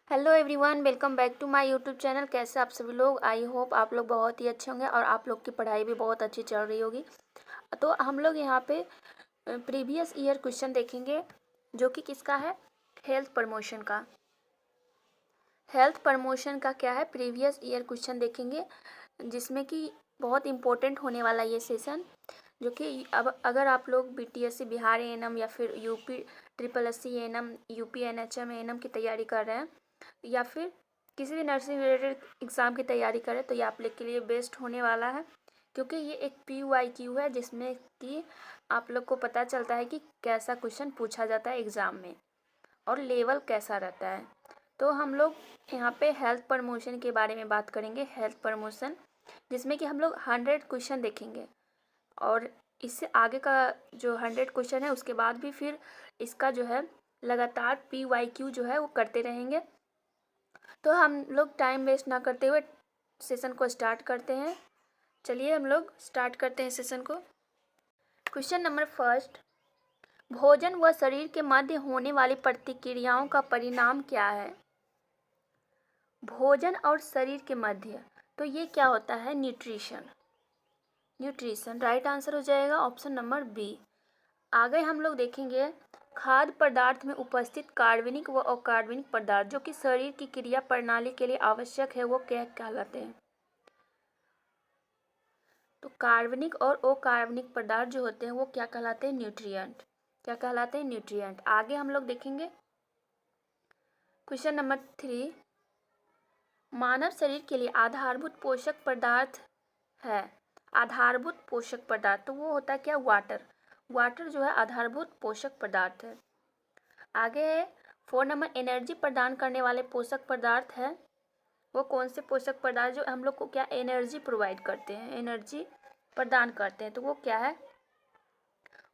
Hello everyone, welcome back to my YouTube channel. कैसे आप सभी लोग? आई होप आप लोग बहुत ही अच्छे होंगे और आप लोग की पढ़ाई भी बहुत अच्छी चल रही होगी। तो हम लोग यहाँ पे प्रीवियस ईयर क्वेश्चन देखेंगे, जो कि किसका है? हेल्थ प्रमोशन का। हेल्थ प्रमोशन का क्या है? प्रीवियस ईयर क्वेश्चन देखेंगे, जिसमें कि बहुत इम्पोर्टेंट होने वाला ये सेशन, जो कि अब अगर आप लोग बीटीएससी बिहार एएनएम या फिर UP triple SC ANM, UP NHM ANM की तैयारी कर रहे हैं या फिर किसी भी नर्सिंग रिलेटेड एग्ज़ाम की तैयारी करें, तो ये आप लोग के लिए बेस्ट होने वाला है, क्योंकि ये एक PYQ है, जिसमें कि आप लोग को पता चलता है कि कैसा क्वेश्चन पूछा जाता है एग्ज़ाम में और लेवल कैसा रहता है। तो हम लोग यहाँ पे हेल्थ प्रमोशन के बारे में बात करेंगे। हेल्थ प्रमोशन, जिसमें कि हम लोग 100 क्वेश्चन देखेंगे और इससे आगे का जो 100 क्वेश्चन है उसके बाद भी फिर इसका जो है लगातार PYQ जो है वो करते रहेंगे। तो हम लोग टाइम वेस्ट ना करते हुए सेशन को स्टार्ट करते हैं। चलिए हम लोग स्टार्ट करते हैं सेशन को। क्वेश्चन नंबर फर्स्ट, भोजन व शरीर के मध्य होने वाली प्रतिक्रियाओं का परिणाम क्या है? भोजन और शरीर के मध्य, तो ये क्या होता है? न्यूट्रिशन। न्यूट्रिशन राइट आंसर हो जाएगा ऑप्शन नंबर बी। आगे हम लोग देखेंगे, खाद्य पदार्थ में उपस्थित कार्बनिक व अकार्बनिक पदार्थ जो कि शरीर की क्रिया प्रणाली के लिए आवश्यक है, वो क्या कहलाते हैं? तो कार्बनिक और अकार्बनिक पदार्थ जो होते हैं वो क्या कहलाते हैं? न्यूट्रिएंट। क्या कहलाते हैं? न्यूट्रिएंट। आगे हम लोग देखेंगे क्वेश्चन नंबर 3, मानव शरीर के लिए आधारभूत पोषक पदार्थ है। आधारभूत पोषक पदार्थ, तो वो होता है क्या? वाटर। वाटर जो है आधारभूत पोषक पदार्थ है। आगे है 4 नंबर, एनर्जी प्रदान करने वाले पोषक पदार्थ है। वो कौन से पोषक पदार्थ जो हम लोग को क्या एनर्जी प्रोवाइड करते हैं, एनर्जी प्रदान करते हैं? तो वो क्या है?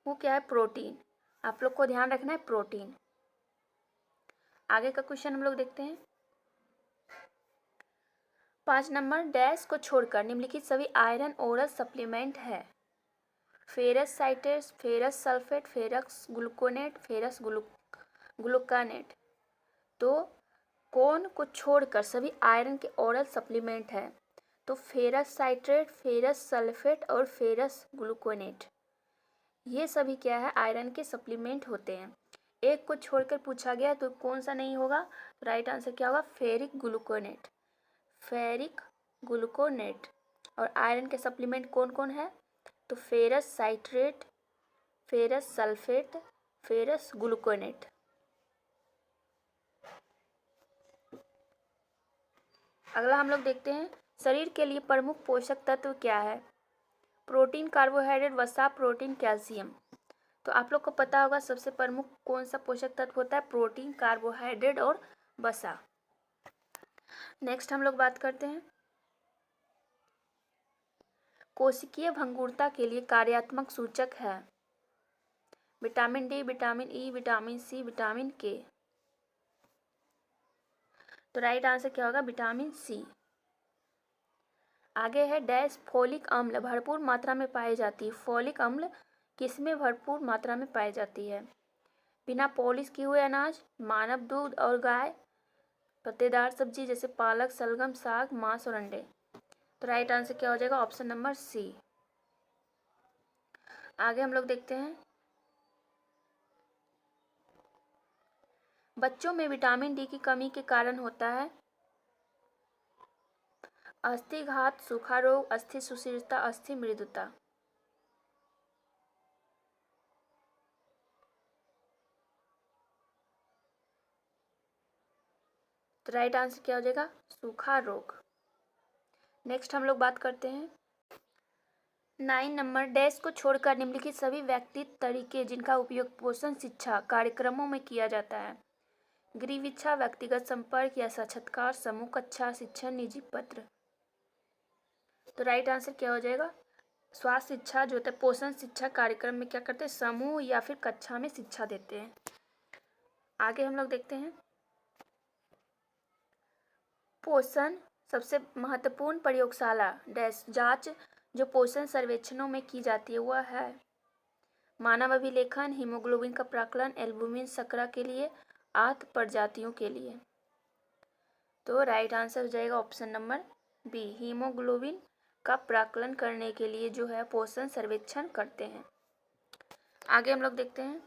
वो क्या है? प्रोटीन। आप लोग को ध्यान रखना है, प्रोटीन। आगे का क्वेश्चन हम लोग देखते हैं। 5 नंबर, डैश को छोड़कर निम्नलिखित सभी आयरन ओरल सप्लीमेंट है। Ferrous citrate, ferrous sulphate, ferrous gluconate, ferrous gluconate. तो कौन को छोड़कर सभी आयरन के ओरल सप्लीमेंट है? तो फेरस साइट्रेट, फेरस सल्फेट और फेरस ग्लूकोनेट, ये सभी क्या है? आयरन के सप्लीमेंट होते हैं। एक को छोड़कर पूछा गया तो कौन सा नहीं होगा? राइट आंसर क्या होगा? Ferric gluconate. Ferric gluconate. और आयरन के सप्लीमेंट कौन कौन है? तो ferrous citrate, ferrous sulphate, ferrous gluconate. अगला हम लोग देखते हैं, शरीर के लिए प्रमुख पोषक तत्व क्या है? प्रोटीन, कार्बोहाइड्रेट, वसा, प्रोटीन, कैल्शियम। तो आप लोग को पता होगा सबसे प्रमुख कौन सा पोषक तत्व होता है? प्रोटीन, कार्बोहाइड्रेट और वसा। नेक्स्ट हम लोग बात करते हैं, कोशिकीय भंगुरता के लिए कार्यात्मक सूचक है। Vitamin D, vitamin E, vitamin C, vitamin K. तो राइट आंसर क्या होगा? Vitamin C. आगे है डैश, फोलिक अम्ल भरपूर मात्रा में पाई जाती है। फोलिक अम्ल किसमें भरपूर मात्रा में पाई जाती है? बिना पॉलिश किए हुए अनाज, मानव दूध और गाय, पत्तेदार सब्जी जैसे पालक, सलगम, साग, मांस और अंडे। तो राइट आंसर क्या हो जाएगा? Option number C. आगे हम लोग देखते हैं, बच्चों में विटामिन डी की कमी के कारण होता है अस्थिघात, सूखा रोग, अस्थि सुशीर्णता, अस्थि मृदुता। तो राइट आंसर क्या हो जाएगा? सूखा रोग। नेक्स्ट हम लोग बात करते हैं 9 नंबर, डैश को छोड़कर निम्नलिखित सभी व्यक्तिगत तरीके जिनका उपयोग पोषण शिक्षा कार्यक्रमों में किया जाता है। गृह इच्छा, व्यक्तिगत संपर्क या साक्षात्कार, समूह कक्षा, शिक्षण, निजी पत्र। तो राइट आंसर क्या हो जाएगा? स्वास्थ्य शिक्षा जो होता है, पोषण शिक्षा कार्यक्रम में क्या करते हैं? समूह या फिर कक्षा में शिक्षा देते हैं। आगे हम लोग देखते हैं, पोषण सबसे महत्वपूर्ण प्रयोगशाला डैश जांच जो पोषण सर्वेक्षणों में की जाती है वह है मानव अभिलेखन, हीमोग्लोबिन का प्राकलन, एल्बुमिन शर्करा के लिए, आठ प्रजातियों के लिए। तो राइट आंसर हो जाएगा ऑप्शन नंबर बी, हीमोग्लोबिन का प्राकलन करने के लिए जो है पोषण सर्वेक्षण करते हैं। आगे हम लोग देखते हैं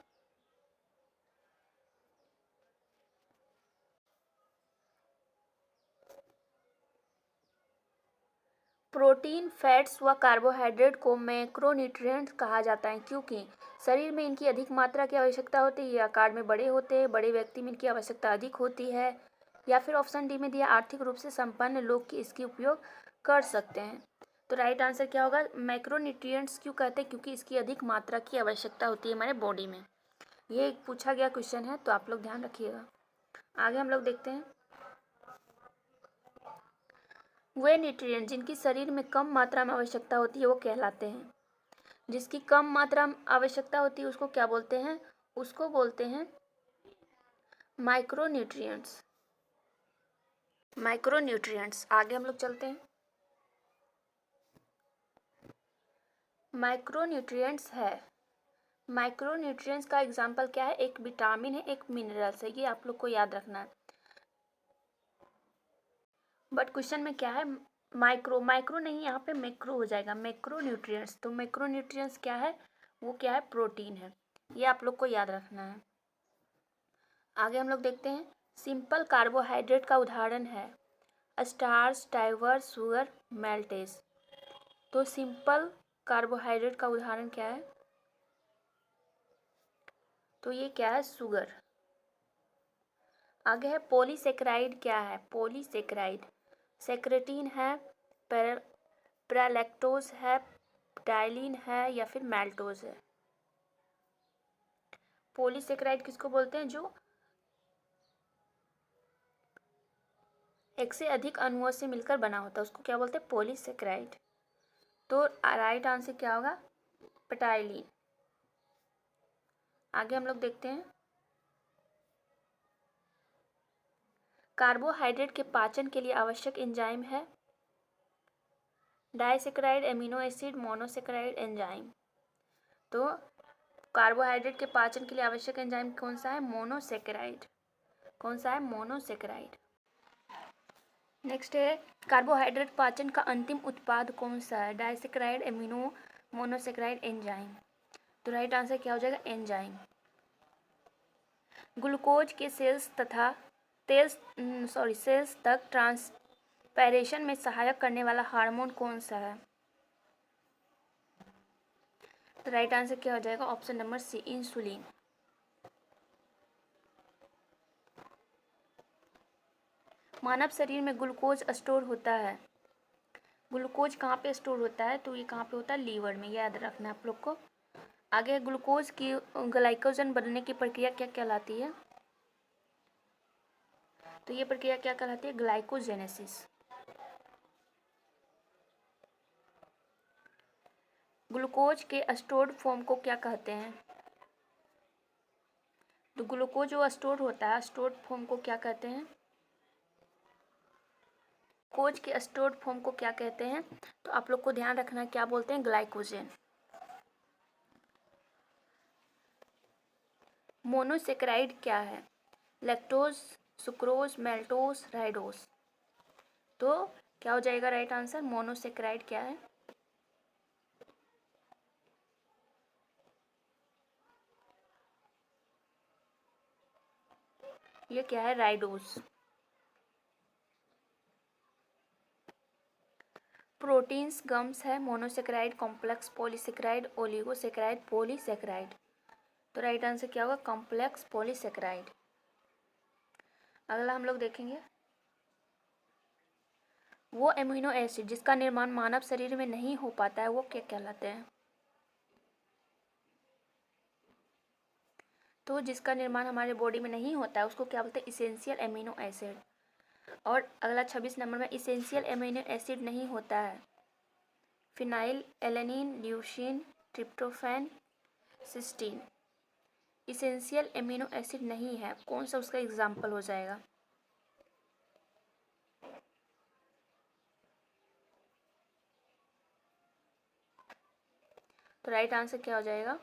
प्रोटीन, फैट्स व कार्बोहाइड्रेट को मैक्रोन्यूट्रिएंट्स कहा जाता है क्योंकि शरीर में इनकी अधिक मात्रा की आवश्यकता होती है, ये आकार में बड़े होते हैं, बड़े व्यक्ति में इनकी आवश्यकता अधिक होती है, या फिर ऑप्शन डी में दिया आर्थिक रूप से संपन्न लोग की इसकी उपयोग कर सकते हैं। तो राइट आंसर क्या होगा? मैक्रोन्यूट्रिएंट्स क्यों कहते हैं? क्योंकि इसकी अधिक मात्रा की आवश्यकता होती है हमारे बॉडी में। ये एक पूछा गया क्वेश्चन है, तो आप लोग ध्यान रखिएगा। आगे हम लोग देखते हैं वे न्यूट्रिएंट जिनकी शरीर में कम मात्रा में आवश्यकता होती है वो कहलाते हैं। जिसकी कम मात्रा में आवश्यकता होती है उसको क्या बोलते हैं? उसको बोलते हैं माइक्रोन्यूट्रिएंट्स। माइक्रोन्यूट्रिएंट्स। आगे हम लोग चलते हैं। माइक्रोन्यूट्रिएंट्स है, माइक्रोन्यूट्रिएंट्स का एग्जाम्पल क्या है? एक विटामिन है, एक मिनरल्स है, ये आप लोग को याद रखना है। बट क्वेश्चन में क्या है? माइक्रो, माइक्रो नहीं, यहाँ पे मैक्रो हो जाएगा, मैक्रोन्यूट्रिएंट्स। तो मैक्रोन्यूट्रिएंट्स क्या है? वो क्या है? प्रोटीन है, ये आप लोग को याद रखना है। आगे हम लोग देखते हैं सिंपल कार्बोहाइड्रेट का उदाहरण है स्टार्च, टाइवर, शुगर, मैल्टेस। तो सिंपल कार्बोहाइड्रेट का उदाहरण क्या है? तो ये क्या है? शुगर। आगे है पॉलीसेकेराइड। क्या है? पॉलीसेकेराइड सेक्रेटीन है, पैरालैक्टोज है, डाइलिन है, या फिर मैल्टोज है। पॉलीसेकेराइड किसको बोलते हैं? जो एक से अधिक अणुओं से मिलकर बना होता है उसको क्या बोलते हैं? पॉलीसेकेराइड। तो राइट आंसर क्या होगा? पेटाइलिन। आगे हम लोग देखते हैं कार्बोहाइड्रेट के पाचन के लिए आवश्यक एंजाइम है disaccharide, amino acid, monosaccharide enzyme. तो कार्बोहाइड्रेट के पाचन के लिए आवश्यक एंजाइम कौन सा है? मोनोसेकेराइड। कौन सा है? मोनोसेकेराइड। नेक्स्ट है कार्बोहाइड्रेट पाचन का अंतिम उत्पाद कौन सा है? Disaccharide, amino, monosaccharide enzyme. तो राइट आंसर क्या हो जाएगा? एंजाइम। ग्लूकोज के सेल्स तथा सेल्स तक ट्रांसपैरेशन में सहायक करने वाला हार्मोन कौन सा है? तो राइट आंसर क्या हो जाएगा? Option number C, insulin. मानव शरीर में ग्लूकोज स्टोर होता है। ग्लूकोज कहाँ पे स्टोर होता है? तो ये कहाँ पे होता है? लीवर में, याद रखना आप लोग को। आगे ग्लूकोज की ग्लाइकोजन बनने की प्रक्रिया क्या कहलाती है? तो ये प्रक्रिया क्या कहलाती है? ग्लाइकोजेनेसिस। ग्लूकोज के स्टोर्ड फॉर्म को क्या कहते हैं? तो ग्लूकोज जो स्टोर होता है, स्टोर्ड फॉर्म को क्या कहते हैं? ग्लूकोज के स्टोर्ड फॉर्म को क्या कहते हैं? तो आप लोग को ध्यान रखना क्या बोलते हैं? ग्लाइकोजन। मोनोसेकेराइड क्या है? Lactose, sucrose, maltose, ribose. तो क्या हो जाएगा राइट आंसर? मोनोसेकेराइड क्या है? ये क्या है? राइडोज। प्रोटीन्स गम्स है, monosaccharide, complex, polysaccharide, oligosaccharide, polysaccharide. तो राइट आंसर क्या होगा? Complex polysaccharide. अगला हम लोग देखेंगे वो एमिनो एसिड जिसका निर्माण मानव शरीर में नहीं हो पाता है वो क्या कहलाते हैं? तो जिसका निर्माण हमारे बॉडी में नहीं होता है उसको क्या बोलते हैं? Essential amino acid. और अगला 26 नंबर में इसेंशियल एमिनो एसिड नहीं होता है phenylalanine, leucine, tryptophan, cysteine. Essential amino acid नहीं है, कौन सा उसका एग्जाम्पल हो जाएगा? तो राइट आंसर क्या हो जाएगा?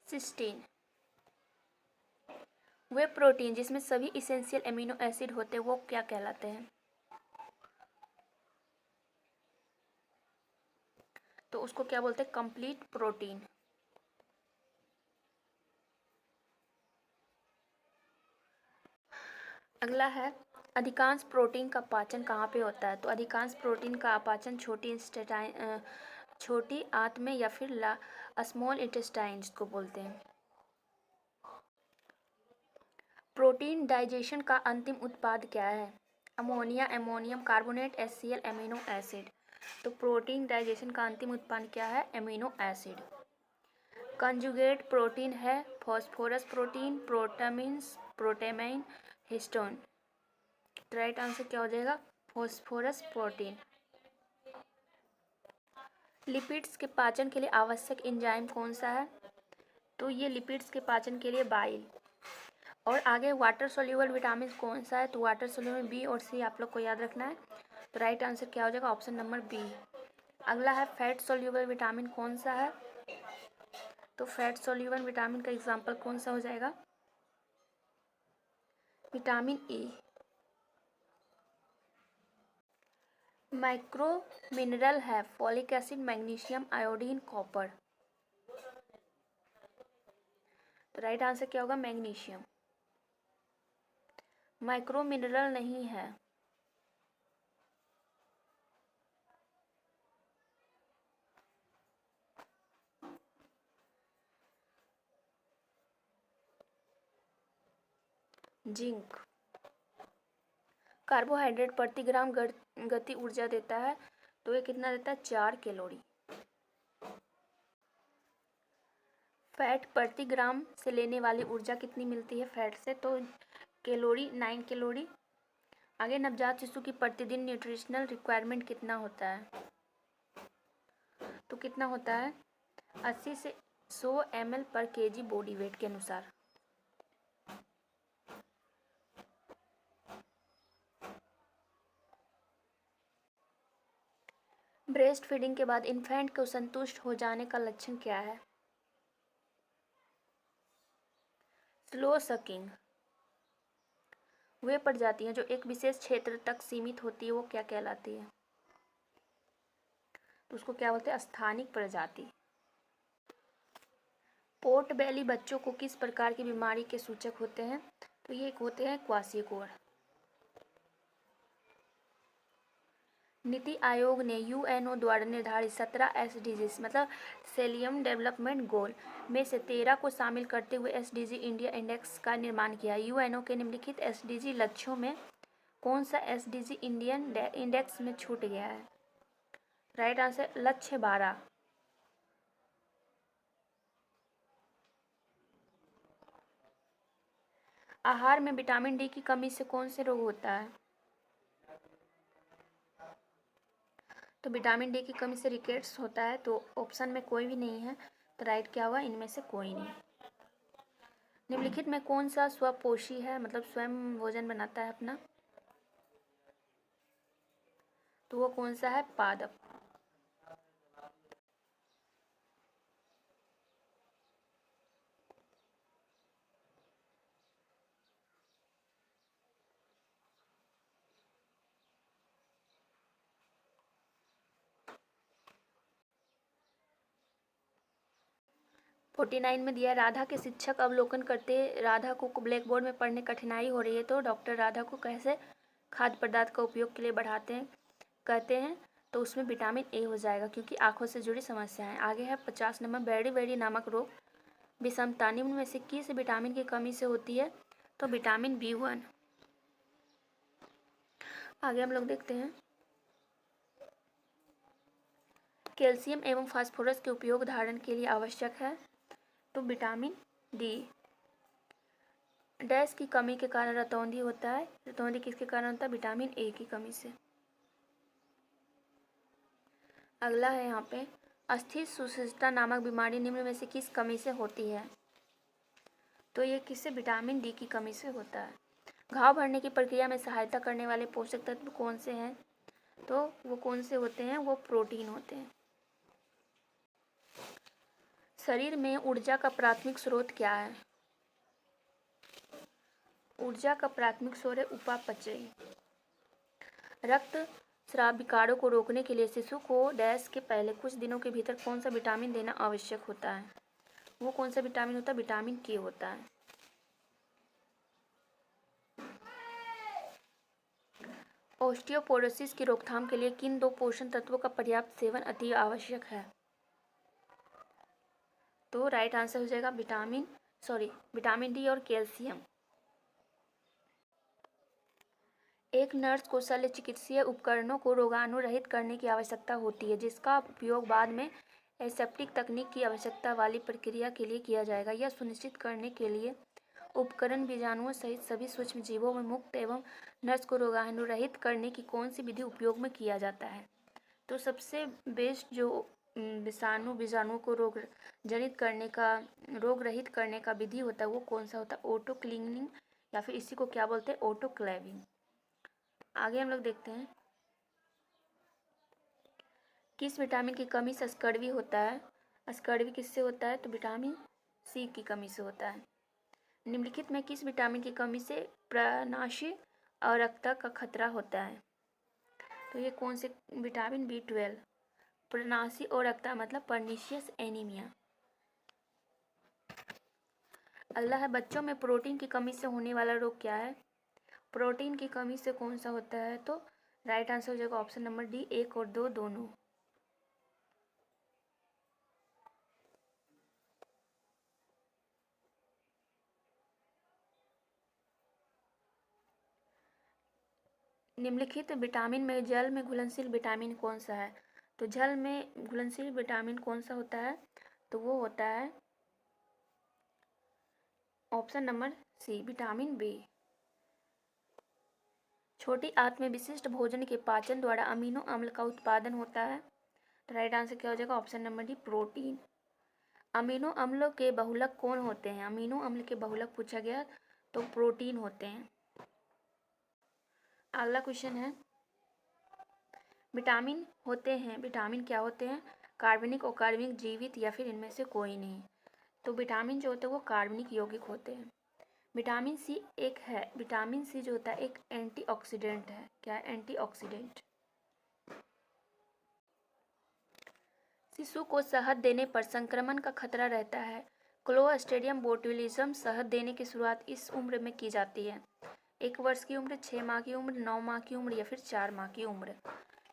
सिस्टीन। वे प्रोटीन जिसमें सभी इसेंशियल एमिनो एसिड होते हैं वो क्या कहलाते हैं? तो उसको क्या बोलते हैं? Complete protein. अगला है, अधिकांश प्रोटीन का पाचन कहाँ पे होता है? तो अधिकांश प्रोटीन का अपाचन छोटी आंत में या फिर स्मॉल इंटेस्टाइन को बोलते हैं। प्रोटीन डाइजेशन का अंतिम उत्पाद क्या है? Ammonia, ammonium carbonate, HCl, amino acid. तो प्रोटीन डाइजेशन का अंतिम उत्पाद क्या है? Amino acid. कंजुगेट प्रोटीन है phosphorus protein, protamines, protamine, histone. Right answer क्या हो जाएगा? Phosphorus protein. लिपिड्स के पाचन के लिए आवश्यक एंजाइम कौन सा है? तो ये लिपिड्स के पाचन के लिए बाइल। और आगे वाटर सोल्यूबल विटामिन कौन सा है? तो वाटर सोल्यूबल बी और सी आप लोग को याद रखना है। तो राइट आंसर क्या हो जाएगा? Option number B. अगला है, फैट सोल्यूबल विटामिन कौन सा है? तो फैट सोल्यूबल विटामिन का एग्जाम्पल कौन सा हो जाएगा? Vitamin A. माइक्रो मिनरल है folic acid, magnesium, iodine, copper. तो राइट आंसर क्या होगा? मैग्नीशियम। माइक्रो मिनरल नहीं है। जिंक। कार्बोहाइड्रेट प्रति ग्राम गति ऊर्जा देता है, तो ये कितना देता है? 4 कैलोरी। फैट प्रति ग्राम से लेने वाली ऊर्जा कितनी मिलती है फैट से? तो कैलोरी, 9 कैलोरी। आगे, नवजात शिशु की प्रतिदिन न्यूट्रिशनल रिक्वायरमेंट कितना होता है? तो कितना होता है? 80 से 100 ml पर kg बॉडी वेट के अनुसार। ब्रेस्ट फीडिंग के बाद इन्फेंट को संतुष्ट हो जाने का लक्षण क्या है? Slow sucking. वे प्रजातियां जो एक विशेष क्षेत्र तक सीमित होती है वो क्या कहलाती है? तो उसको क्या बोलते हैं? स्थानिक प्रजाति। पोर्ट बेली बच्चों को किस प्रकार की बीमारी के सूचक होते हैं? तो ये होते हैं क्वाशियोकोर। नीति आयोग ने यूएनओ द्वारा निर्धारित 17 एसडीजी मतलब सेलियम डेवलपमेंट गोल में से 13 को शामिल करते हुए एसडीजी इंडिया इंडेक्स का निर्माण किया। यूएनओ के निम्नलिखित एसडीजी लक्ष्यों में कौन सा एसडीजी इंडियन इंडेक्स में छूट गया है? राइट आंसर लक्ष्य 12। आहार में विटामिन डी की कमी से कौन से रोग होता है? तो विटामिन डी की कमी से रिकेट्स होता है। तो ऑप्शन में कोई भी नहीं है, तो राइट क्या हुआ? इनमें से कोई नहीं। निम्नलिखित में कौन सा स्वपोषी है, मतलब स्वयं भोजन बनाता है अपना? तो वो कौन सा है? पादप। फोर्टी 49 में दिया, राधा के शिक्षक अवलोकन करते राधा को ब्लैक बोर्ड में पढ़ने कठिनाई हो रही है, तो डॉक्टर राधा को कैसे खाद्य पदार्थ का उपयोग के लिए बढ़ाते हैं कहते हैं? तो उसमें विटामिन ए हो जाएगा, क्योंकि आंखों से जुड़ी समस्याएं। आगे है 50 नंबर, बेरी बेरी नामक रोग विषमता निम्न में से किस विटामिन की कमी से होती है? तो विटामिन B1। आगे हम लोग देखते हैं, कैल्शियम एवं फास्फोरस के उपयोग धारण के लिए आवश्यक है। तो विटामिन डी। डैश की कमी के कारण रतौंधी होता है। रतौंधी किसके कारण होता है? विटामिन ए की कमी से। अगला है यहाँ पे, अस्थिर सुषुप्ता नामक बीमारी निम्न में से किस कमी से होती है? तो ये किससे? विटामिन डी की कमी से होता है। घाव भरने की प्रक्रिया में सहायता करने वाले पोषक तत्व कौन से हैं? तो वो कौन से होते हैं? वो प्रोटीन होते हैं। शरीर में ऊर्जा का प्राथमिक स्रोत क्या है? ऊर्जा का प्राथमिक स्रोत है उपापचय। रक्त स्राव विकारों को रोकने के लिए शिशु को डैश के पहले कुछ दिनों के भीतर कौन सा विटामिन देना आवश्यक होता है? वो कौन सा विटामिन होता है? विटामिन के होता है। ओस्टियोपोरोसिस की रोकथाम के लिए किन दो पोषण तत्वों का पर्याप्त सेवन अति आवश्यक है? तो राइट आंसर हो जाएगा विटामिन डी और कैल्शियम। एक नर्स को शल्य चिकित्सीय उपकरणों को रोगाणु रहित करने की आवश्यकता होती है, जिसका उपयोग बाद में एसेप्टिक तकनीक की आवश्यकता वाली प्रक्रिया के लिए किया जाएगा। यह सुनिश्चित करने के लिए उपकरण बीजाणुओं सहित सभी सूक्ष्म जीवों में मुक्त एवं नर्स को रोगाणु रहित करने की कौन सी विधि उपयोग में किया जाता है? तो सबसे बेस्ट जो बीजाणुओं को रोग रहित करने का विधि होता है वो कौन सा होता है? ऑटो क्लीनिंग, या फिर इसी को क्या बोलते हैं? ऑटो क्लेविंग। आगे हम लोग देखते हैं, किस विटामिन की कमी से स्कर्वी होता है? स्कर्वी किससे होता है? तो विटामिन सी की कमी से होता है। निम्नलिखित में किस विटामिन की कमी से प्रनाशी अरक्तता का खतरा होता है? तो ये कौन से? Vitamin B12। प्रनाशी अरक्तता मतलब पर्नीशियस एनीमिया। अगला है, बच्चों में प्रोटीन की कमी से होने वाला रोग क्या है? प्रोटीन की कमी से कौन सा होता है? तो राइट आंसर हो जाएगा ऑप्शन नंबर डी, 1 और 2 दोनों। निम्नलिखित विटामिन में जल में घुलनशील विटामिन कौन सा है? तो जल में घुलनशील विटामिन कौन सा होता है? तो वो होता है option number C, vitamin B. छोटी आंत में विशिष्ट भोजन के पाचन द्वारा अमीनो अम्ल का उत्पादन होता है। तो राइट आंसर क्या हो जाएगा? Option number D, protein. Amino अम्लों के बहुलक कौन होते हैं? अमीनो अम्ल के बहुलक पूछा गया तो प्रोटीन होते हैं। अगला क्वेश्चन है, विटामिन क्या होते हैं? कार्बनिक, अकार्बनिक, जीवित या फिर इनमें से कोई नहीं। तो विटामिन जो होते हैं वो कार्बनिक यौगिक होते हैं। विटामिन सी जो होता है एक एंटीऑक्सीडेंट है। क्या है? एंटीऑक्सीडेंट। शिशु को शहद देने पर संक्रमण का खतरा रहता है। क्लोस्ट्रीडियम बोटुलिज्म शहद देने की शुरुआत इस उम्र में की जाती है? 1 वर्ष की उम्र, 6 माह की उम्र, 9 माह की उम्र या फिर 4 माह की उम्र।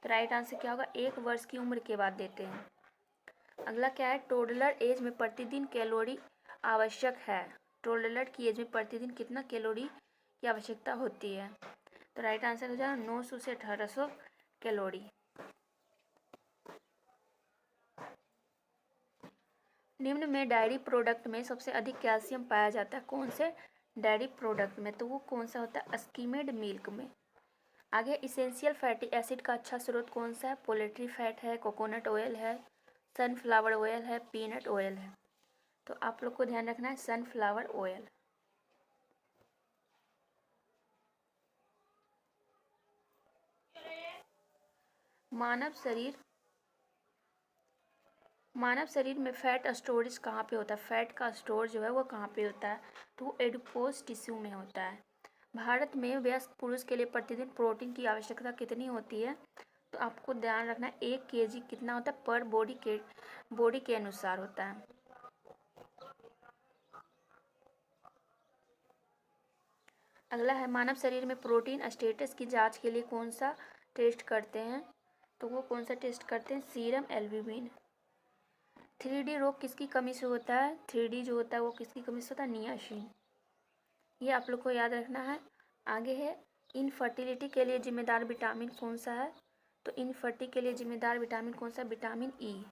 तो राइट आंसर क्या होगा? 1 वर्ष की उम्र के बाद देते हैं। अगला क्या है, टोडलर एज में प्रतिदिन कैलोरी आवश्यक है? टोडलर की एज में प्रतिदिन कितना कैलोरी की आवश्यकता होती है? तो राइट आंसर हो जाएगा 900 से 1800 कैलोरी। निम्न में डायरी प्रोडक्ट में सबसे अधिक कैल्शियम पाया जाता है? कौन से डायरी प्रोडक्ट में? तो वो कौन सा होता है? स्किम्ड मिल्क में। आगे, इसेंशियल फैटी एसिड का अच्छा स्रोत कौन सा है? पोल्ट्री फैट है, कोकोनट ऑयल है, सनफ्लावर ऑयल है, पीनट ऑयल है। तो आप लोग को ध्यान रखना है सनफ्लावर ऑयल। मानव शरीर में फैट स्टोरेज कहाँ पे होता है? फैट का स्टोर जो है वो कहाँ पे होता है? तो वो एडिपोज टिश्यू में होता है। भारत में वयस्क पुरुष के लिए प्रतिदिन प्रोटीन की आवश्यकता कितनी होती है? तो आपको ध्यान रखना है 1 kg कितना होता है पर बॉडी के अनुसार होता है। अगला है, मानव शरीर में प्रोटीन स्टेटस की जांच के लिए कौन सा टेस्ट करते हैं? तो वो कौन सा टेस्ट करते हैं? Serum albumin. 3D रोग किसकी कमी से होता है? 3D जो होता है वो किसकी कमी से होता है? नियासिन। ये आप लोग को याद रखना है। आगे है, इनफर्टिलिटी के लिए जिम्मेदार विटामिन कौन सा है? तो इनफर्टिलिटी के लिए जिम्मेदार विटामिन कौन सा? Vitamin E.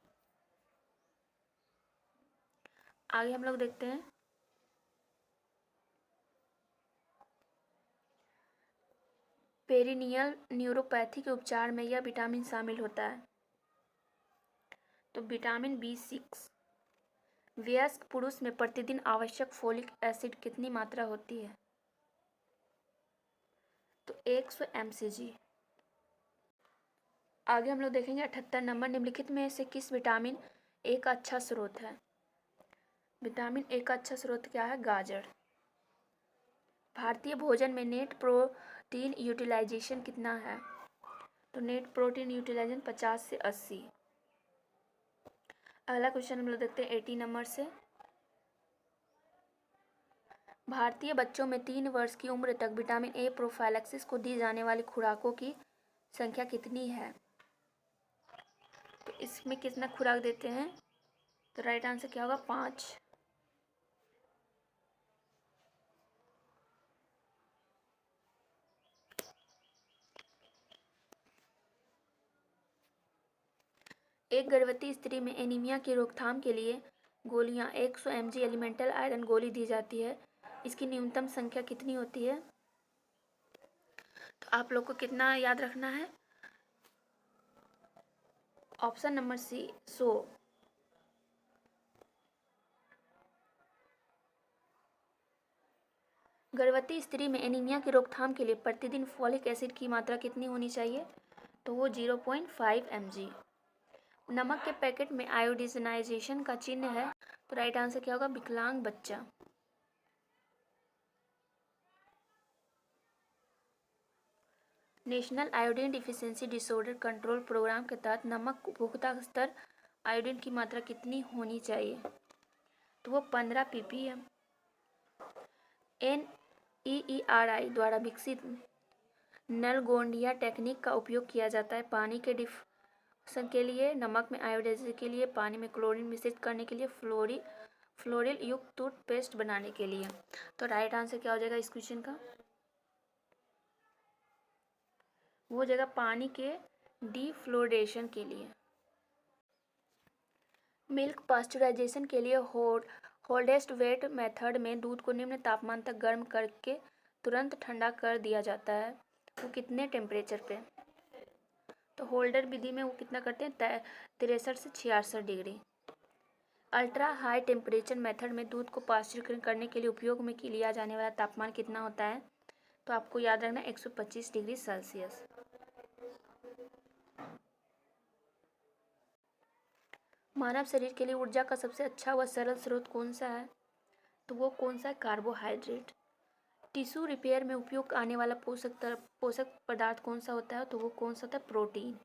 आगे हम लोग देखते हैं, पेरिनियल न्यूरोपैथी के उपचार में यह विटामिन शामिल होता है? तो विटामिन B6। वयस्क पुरुष में प्रतिदिन आवश्यक फोलिक एसिड कितनी मात्रा होती है? तो 100 mcg। आगे हम लोग देखेंगे 78 नंबर, निम्नलिखित में से किस विटामिन ए का अच्छा स्रोत है? विटामिन ए का अच्छा स्रोत क्या है? गाजर। भारतीय भोजन में नेट प्रोटीन यूटिलाइजेशन कितना है? तो नेट प्रोटीन यूटिलाइजेशन 50 से 80। अगला क्वेश्चन हम लोग देखते हैं 80 नंबर से। भारतीय बच्चों में 3 वर्ष की उम्र तक विटामिन ए प्रोफाइलैक्सिस को दी जाने वाली खुराकों की संख्या कितनी है? तो इसमें कितना खुराक देते हैं? तो राइट आंसर क्या होगा? 5। एक गर्भवती स्त्री में एनीमिया की रोकथाम के लिए गोलियां 100 mg एलिमेंटल आयरन गोली दी जाती है। इसकी न्यूनतम संख्या कितनी होती है? तो आप लोग को कितना याद रखना है? Option number C 100। गर्भवती स्त्री में एनीमिया की रोकथाम के लिए प्रतिदिन फॉलिक एसिड की मात्रा कितनी होनी चाहिए? तो वो 0.5 mg। नमक के पैकेट में आयोडिनाइजेशन का चिन्ह है। तो राइट आंसर क्या होगा? विकलांग बच्चा। National iodine deficiency disorder control programme के तहत नमक उपभोक्ता स्तर आयोडीन की मात्रा कितनी होनी चाहिए? तो वो 15 ppm। NEERI द्वारा विकसित नलगोंडिया टेक्निक का उपयोग किया जाता है पानी के डिफ्यूजन के लिए, नमक में आयोडाइजेशन के लिए, पानी में क्लोरीन मिश्रित करने के लिए, फ्लोरिल युक्त टूथपेस्ट बनाने के लिए। तो राइट आंसर क्या हो जाएगा इस क्वेश्चन का? वो हो जाएगा पानी के डिफ्लोरेशन के लिए। मिल्क पास्चुराइजेशन के लिए होल्डेस्ट वेट मेथड में दूध को निम्न तापमान तक गर्म करके तुरंत ठंडा कर दिया जाता है। वो कितने टेम्परेचर पे? तो होल्डर विधि में वो कितना करते हैं? 63 से 66 degree. Ultra high temperature method में दूध को पास्चुराइज करने के लिए उपयोग में लिया जाने वाला तापमान कितना होता है? तो आपको याद रखना 125 डिग्री सेल्सियस। मानव शरीर के लिए ऊर्जा का सबसे अच्छा व सरल स्रोत कौन सा है? तो वो कौन सा है? कार्बोहाइड्रेट। टिश्यू रिपेयर में उपयोग आने वाला पोषक पदार्थ कौन सा होता है? तो वो कौन सा होता है? प्रोटीन।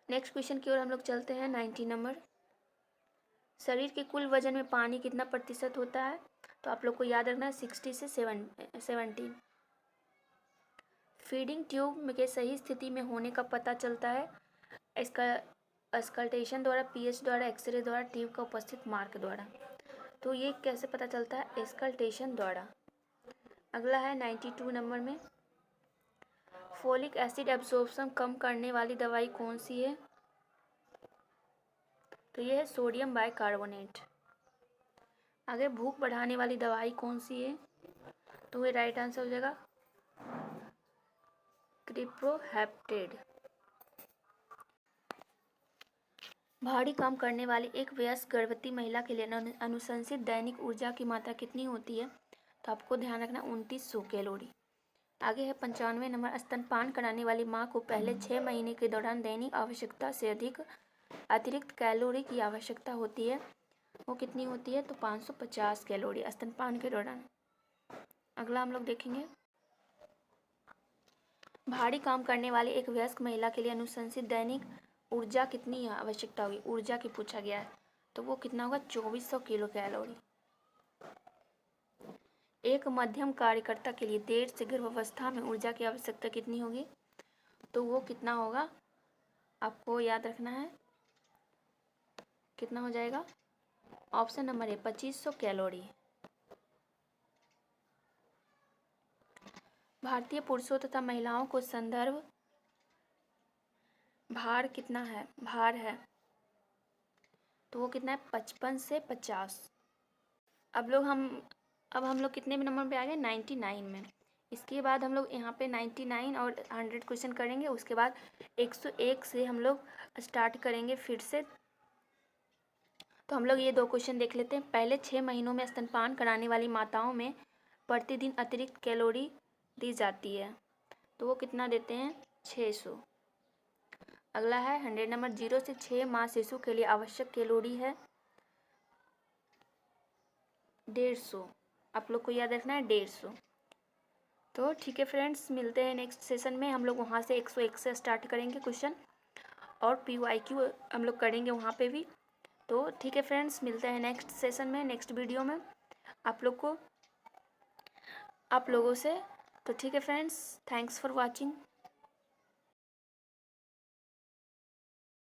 नेक्स्ट क्वेश्चन की ओर हम लोग चलते हैं 90 नंबर। शरीर के कुल वजन में पानी कितना प्रतिशत होता है? तो आप लोग को याद रखना है 60 से 70। फीडिंग ट्यूब के सही स्थिति में होने का पता चलता है इसका स्कल्टेशन द्वारा, पीएच द्वारा, एक्सरे द्वारा, ट्यूब का उपस्थित मार्क द्वारा। तो ये कैसे पता चलता है? स्कल्टेशन द्वारा। अगला है 92 नंबर में। फोलिक एसिड एब्जॉर्प्शन कम करने वाली दवाई कौन सी है? तो ये है सोडियम बाइकार्बोनेट। आगे भूख बढ़ाने वाली दवाई कौन सी है? तो ये राइट आंसर हो जाएगा क्रिप्रोहेप्टेड। भारी काम करने वाली एक वयस्क गर्भवती महिला के लिए अनुशंसित दैनिक ऊर्जा की मात्रा कितनी होती है? तो आपको ध्यान रखना 2900 कैलोरी। आगे है 95 नंबर। स्तनपान कराने वाली माँ को पहले 6 महीने के दौरान दैनिक आवश्यकता से अधिक अतिरिक्त कैलोरी की आवश्यकता होती है। वो कितनी होती है? तो 550 कैलोरी स्तनपान के दौरान। अगला हम लोग देखेंगे भारी काम करने वाली एक वयस्क महिला के लिए अनुशंसित दैनिक ऊर्जा कितनी आवश्यकता होगी? ऊर्जा की पूछा गया है। तो वो कितना होगा? 2400 किलो कैलोरी। एक मध्यम कार्यकर्ता के लिए देर से गर्भावस्था में ऊर्जा की आवश्यकता कितनी होगी? तो वो कितना होगा? आपको याद रखना है कितना हो जाएगा? ऑप्शन नंबर है 2500 कैलोरी। भारतीय पुरुषों तथा महिलाओं को संदर्भ भार कितना है? भार है तो वो कितना है? 55 से 50। अब हम लोग कितने नंबर पे आ गए? 99 में। इसके बाद हम लोग यहाँ पे 99 और 100 क्वेश्चन करेंगे। उसके बाद 101 से हम लोग स्टार्ट करेंगे फिर से। तो हम लोग ये 2 क्वेश्चन देख लेते हैं। पहले 6 महीनों में स्तनपान कराने वाली माताओं में प्रतिदिन अतिरिक्त कैलोरी दी जाती है। तो वो कितना देते हैं? 600। अगला है 100 नंबर। 0 से 6 माह शिशु के लिए आवश्यक कैलोरी है 150, आप लोग को याद रखना है 150। तो ठीक है फ्रेंड्स, मिलते हैं नेक्स्ट सेशन में। हम लोग वहाँ से 101 से स्टार्ट करेंगे क्वेश्चन, और PYQ हम लोग करेंगे वहाँ पे भी। तो ठीक है फ्रेंड्स, मिलते हैं नेक्स्ट सेशन में, नेक्स्ट वीडियो में आप लोगों से। तो ठीक है फ्रेंड्स, थैंक्स फॉर वॉचिंग।